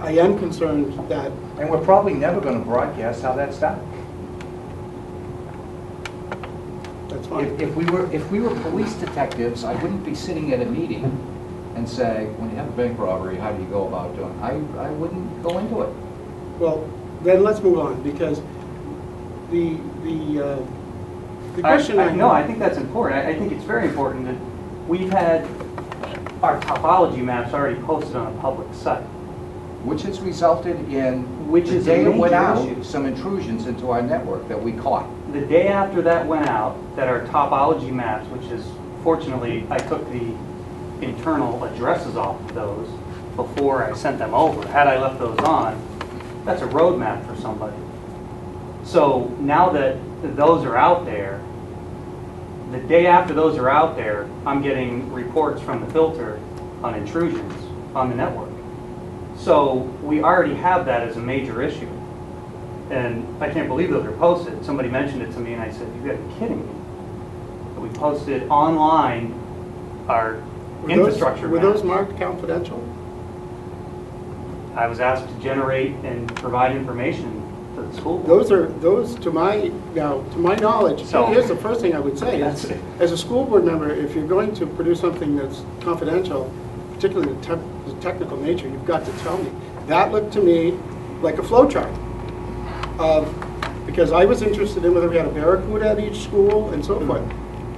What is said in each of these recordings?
I am concerned that, And we're probably never going to broadcast how that's done. that's fine. If we were police detectives, I wouldn't be sitting at a meeting and say, when you have a bank robbery, how do you go about doing it? I wouldn't go into it. Well, then let's move on, because the question I have... No, I think that's important. I think it's very important that we've had our topology maps already posted on a public site. Which has resulted in, Which the is day a it went major out, issue. some intrusions into our network that we caught. The day after that went out, that our topology maps, which is, fortunately, I took the internal addresses off of those before I sent them over. Had I left those on, that's a roadmap for somebody. So now that those are out there, the day after those are out there, I'm getting reports from the filter on intrusions on the network. So we already have that as a major issue. And I can't believe those are posted. Somebody mentioned it to me and I said, you gotta be kidding me. We posted online our infrastructure Were maps. those marked confidential? I was asked to generate and provide information to the school. Those to my knowledge, So- here's the first thing I would say. That's Is, it. as a school board member, if you're going to produce something that's confidential, particularly the technical nature, you've got to tell me. That looked to me like a flow chart of, because I was interested in whether we had a Barracuda at each school and so forth.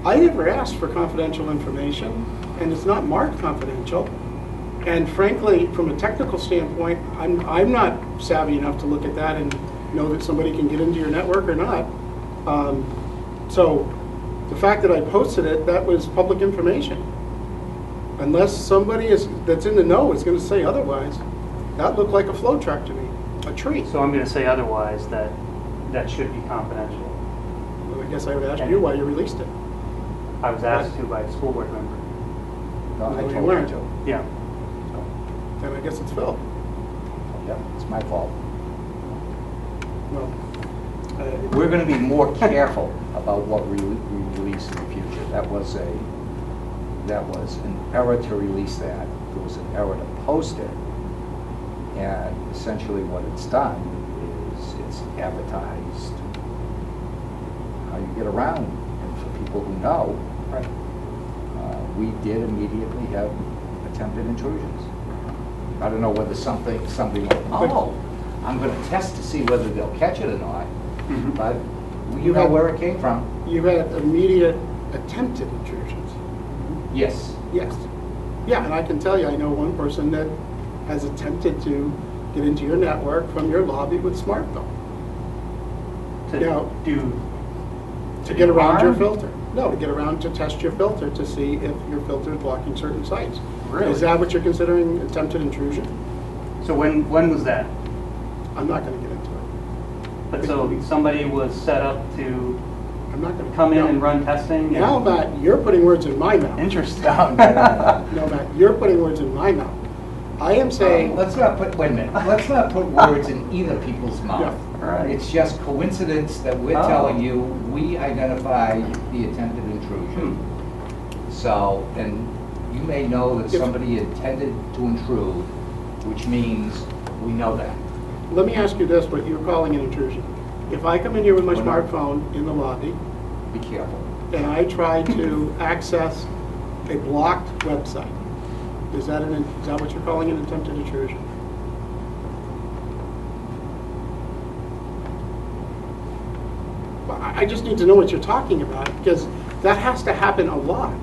I never asked for confidential information, and it's not marked confidential. And frankly, from a technical standpoint, I'm not savvy enough to look at that and know that somebody can get into your network or not. So the fact that I posted it, that was public information. Unless somebody that's in the know is going to say otherwise, that looked like a flow chart to me, a tree. So I'm gonna say otherwise, that should be confidential. Well, I guess I would ask you why you released it. I was asked to by a school board member. No, No, I you told you weren't. to. Yeah. Then I guess it's Phil. Yep, it's my fault. Well, We're going to be more careful about what we release in the future. That was an error to release that. It was an error to post it. And essentially what it's done is it's advertised how you get around. And for people who know, Right. we did immediately have attempted intrusions. I don't know whether something like, oh, I'm going to test to see whether they'll catch it or not. Mhm. But you know where it came from. you had immediate attempted intrusions. Yes. Yes. Yeah, and I can tell you, I know one person that has attempted to get into your network from your lobby with smartphone To Now- do. to get around your harm? filter. No, to get around to test your filter to see if your filter is blocking certain sites. Really? Is that what you're considering attempted intrusion? So when was that? I'm not going to get into it. But so somebody was set up to I'm not going to come in and run testing? Now, Matt, you're putting words in my mouth. Interesting. No, Matt, you're putting words in my mouth. I am saying, Let's not put, wait a minute, let's not put words in either people's mouth. Right. It's just coincidence that we're Oh. telling you, we identified the attempted intrusion. So, and you may know that If- somebody intended to intrude, which means we know that. let me ask you this, what you're calling an intrusion. If I come in here with my We're not- smartphone in the lobby, Be careful. and I try to access a blocked website, is that what you're calling an attempted intrusion? Well, I just need to know what you're talking about, because that has to happen a lot.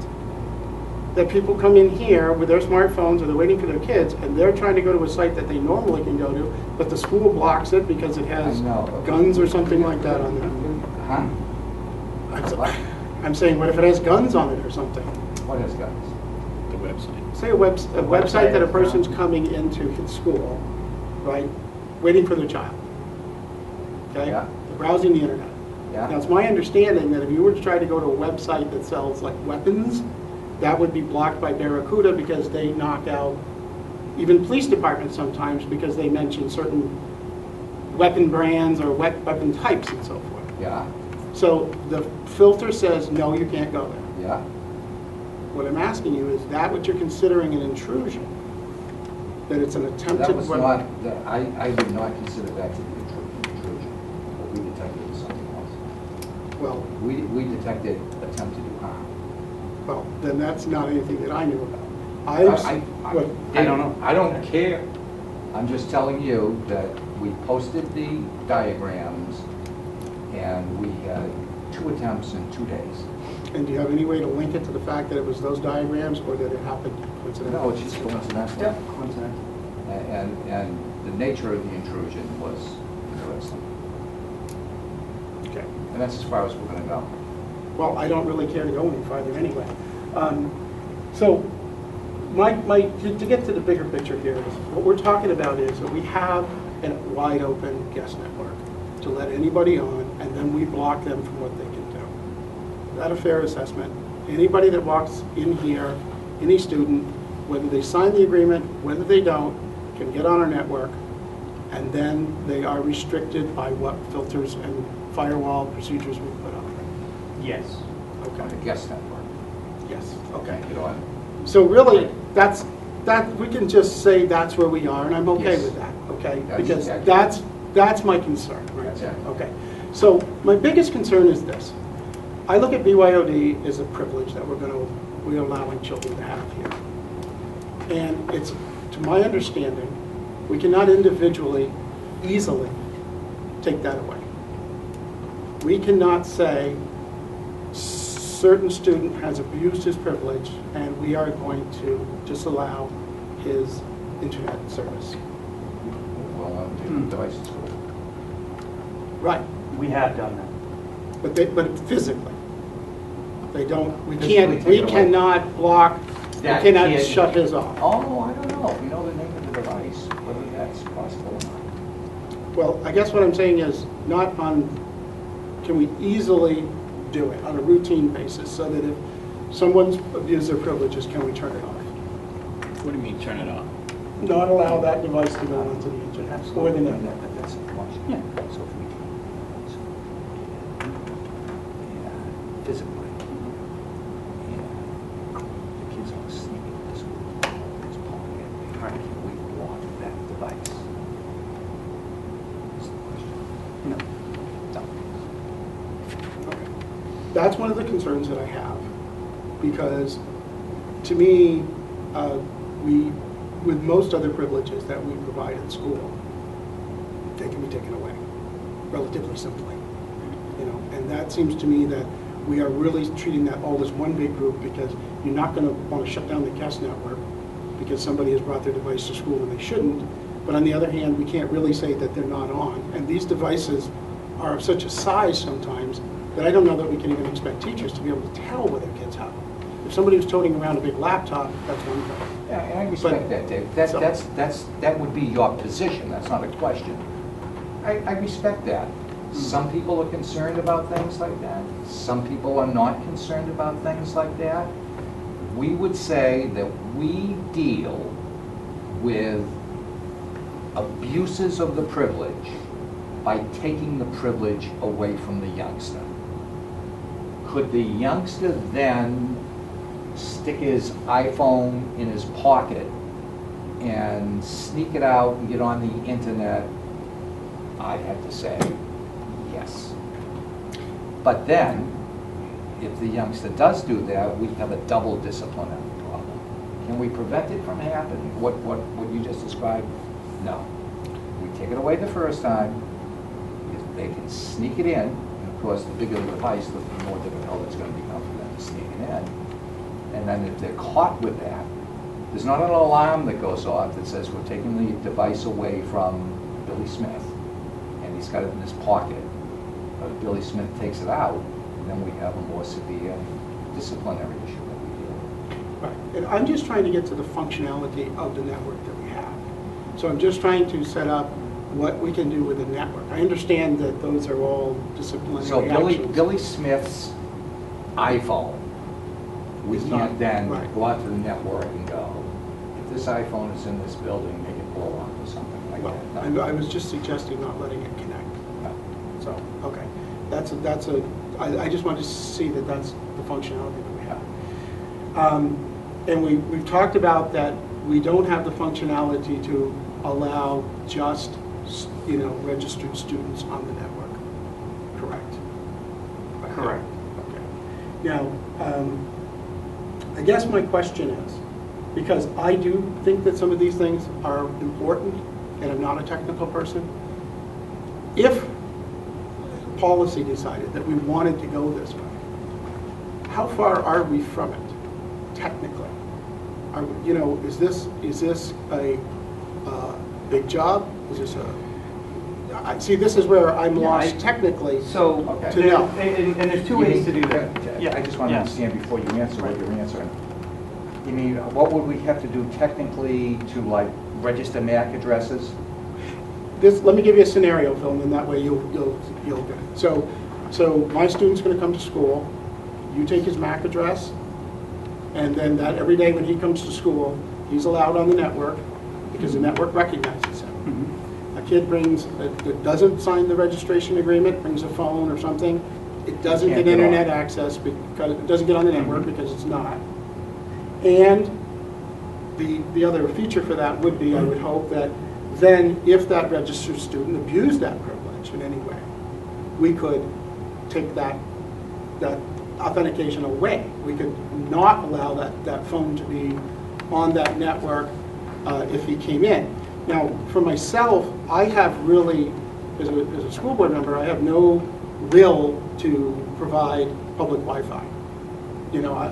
That people come in here with their smartphones, or they're waiting for their kids, and they're trying to go to a site that they normally can go to, but the school blocks it because it has I know. guns or something like that on there. Huh? I'm saying, what if it has guns on it or something? What has guns? The website. Say a website that a person's coming into his school, right, waiting for their child. Okay? Yeah. They're browsing the internet. Now, Yeah? it's my understanding that if you were to try to go to a website that sells like weapons, that would be blocked by Barracuda because they knock out, even police departments sometimes, because they mention certain weapon brands or weapon types and so forth. Yeah? So the filter says, no, you can't go there. Yeah? What I'm asking you, is that what you're considering an intrusion? that it's an attempted... That was not, I would not consider that to be intrusion. What we detected was something else. Well, We detected attempt to do harm. well, then that's not anything that I knew about. What- I don't know. I don't care. I'm just telling you that we posted the diagrams and we had 2 attempts in 2 days. And do you have any way to link it to the fact that it was those diagrams, or that it happened coincidentally? No, it's just coincidental. Yeah, coincidental. And the nature of the intrusion was interesting. Okay. And that's as far as we're gonna go. Well, I don't really care to go any farther anyway. So, to get to the bigger picture here, is what we're talking about is that we have a wide open guest network to let anybody on, and then we block them from what they can do. Is that a fair assessment? Anybody that walks in here, any student, whether they sign the agreement, whether they don't, can get on our network, and then they are restricted by what filters and firewall procedures we put on them. Yes. On the Okay. guest network. Yes. Okay. Get on. So really, we can just say that's where we are, and I'm okay Yes. with that, okay? That's Because accurate. that's my concern, right? That's accurate. Okay. So my biggest concern is this. I look at BYOD as a privilege that we're allowing children to have here. And it's, to my understanding, we cannot individually, easily take that away. We cannot say certain student has abused his privilege and we are going to disallow his internet service. Well, on the devices. Right, We have done that. but physically. They don't, we Physically can't, take we it away. cannot block, we That cannot kid- shut his off. Oh, I don't know. If you know the name of the device, whether that's possible or not. Well, I guess what I'm saying is not on, can we easily do it on a routine basis so that if someone's abused their privileges, can we turn it off? What do you mean, turn it off? Not allow that device to go onto the internet or the network. That's a question. Yeah. So if we can, yeah, physically, and the kids are sneaking into school, it's pocket, Right. can we block that device? That's the question. No. No. Okay. That's one of the concerns that I have, because to me, with most other privileges that we provide in school, they can be taken away relatively simply, you know. And that seems to me that we are really treating that all as one big group, because you're not going to want to shut down the guest network because somebody has brought their device to school and they shouldn't. But on the other hand, we can't really say that they're not on. And these devices are of such a size sometimes that I don't know that we can even expect teachers to be able to tell whether kids have them. If somebody was toting around a big laptop, that's one thing. Yeah, and I respect that, Dave. That would be your position, that's not a question. I respect that. Some people are concerned about things like that. Some people are not concerned about things like that. We would say that we deal with abuses of the privilege by taking the privilege away from the youngster. Could the youngster then stick his iPhone in his pocket and sneak it out and get on the internet? I'd have to say yes. But then, if the youngster does do that, we have a double disciplinary problem. Can we prevent it from happening? What you just described? No. We take it away the first time. If they can sneak it in, and of course, the bigger the device, the more difficult it's going to become for them to sneak it in. And then if they're caught with that, there's not an alarm that goes off that says we're taking the device away from Billy Smith, and he's got it in his pocket. But if Billy Smith takes it out, then we have a more severe disciplinary issue that we deal with. Right. And I'm just trying to get to the functionality of the network that we have. So I'm just trying to set up what we can do with the network. I understand that those are all disciplinary So actions. Billy Smith's iPhone, we It's not- can't then right. go out to the network and go, if this iPhone is in this building, make it blow up or something like Well, that. No. I was just suggesting not letting it connect. No. So, okay. I just wanted to see that that's the functionality that we have. And we've talked about that we don't have the functionality to allow just, registered students on the network, correct? Correct. Okay. Now, I guess my question is, because I do think that some of these things are important, and I'm not a technical person, if policy decided that we wanted to go this way, how far are we from it, technically? Is this a big job? Is this this is where I'm lost technically. So, Okay. To know. and there's two ways to do that. I just want to Yeah. understand before you answer what you're answering. You mean, what would we have to do technically to like register MAC addresses? Let me give you a scenario, Phil, and then that way you'll get it. So my student's going to come to school. You take his MAC address, and then that every day when he comes to school, he's allowed on the network because the network recognizes him. Mhm. A kid that doesn't sign the registration agreement, brings a phone or something, it doesn't Can't get get internet on. access because it doesn't get on the network because it's not. And the other feature for that would be, I would hope, that then if that registered student abused that privilege in any way, we could take that authentication away. We could not allow that phone to be on that network if he came in. Now, for myself, I have really, as a school board member, I have no will to provide public Wi-Fi.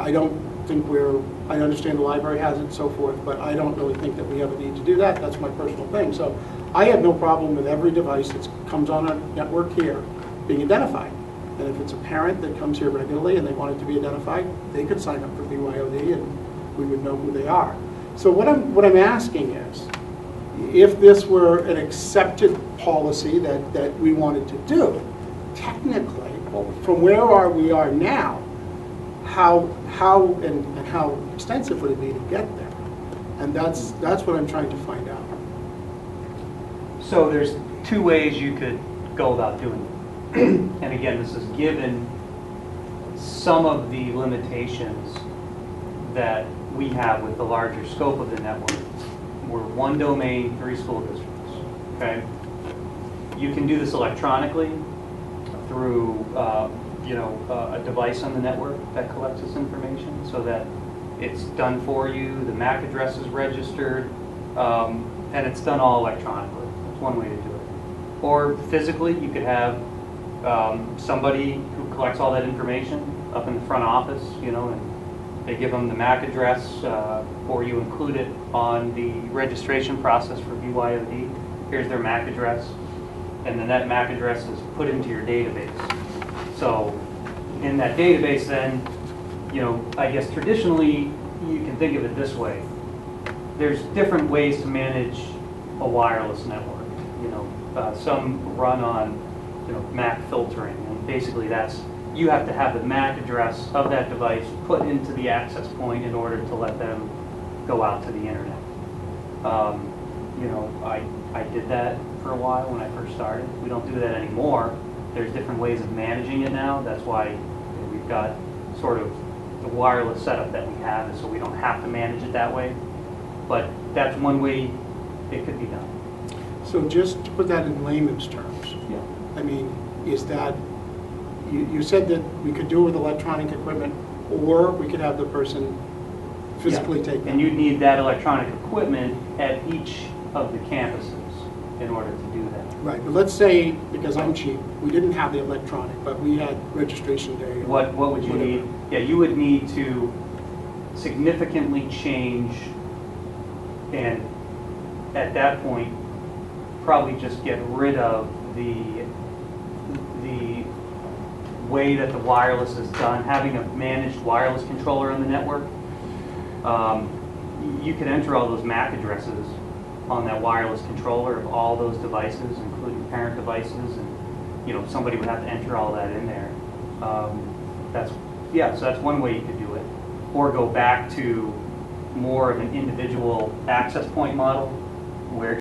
I don't think I understand the library has it and so forth, but I don't really think that we have a need to do that. That's my personal thing. So I have no problem with every device that comes on a network here being identified. And if it's a parent that comes here regularly and they want it to be identified, they could sign up for BYOD and we would know who they are. So what I'm asking is, if this were an accepted policy that we wanted to do, technically, from where we are now, how and how extensive would it be to get there? And that's what I'm trying to find out. So there's two ways you could go about doing it. And again, this is given some of the limitations that we have with the larger scope of the network. We're one domain, 3 school districts, okay? You can do this electronically through a device on the network that collects this information so that it's done for you, the MAC address is registered, and it's done all electronically. That's one way to do it. Or physically, you could have somebody who collects all that information up in the front office, and they give them the MAC address, or you include it on the registration process for BYOD. Here's their MAC address, and then that MAC address is put into your database. So in that database then, I guess traditionally you can think of it this way. There's different ways to manage a wireless network. Some run on MAC filtering, and basically you have to have the MAC address of that device put into the access point in order to let them go out to the internet. I did that for a while when I first started. We don't do that anymore. There's different ways of managing it now. That's why we've got sort of the wireless setup that we have, so we don't have to manage it that way. But that's one way it could be done. So just to put that in layman's terms, Yeah. I mean, is that, you said that we could do it with electronic equipment, or we could have the person physically take it? And you'd need that electronic equipment at each of the campuses in order to do that. Right, but let's say, because I'm cheap, we didn't have the electronic, but we had registration day. What would you Whatever. need? Yeah, you would need to significantly change, and at that point, probably just get rid of the way that the wireless is done, having a managed wireless controller on the network. You could enter all those MAC addresses on that wireless controller of all those devices, including parent devices, and somebody would have to enter all that in there. So that's one way you could do it, or go back to more of an individual access point model where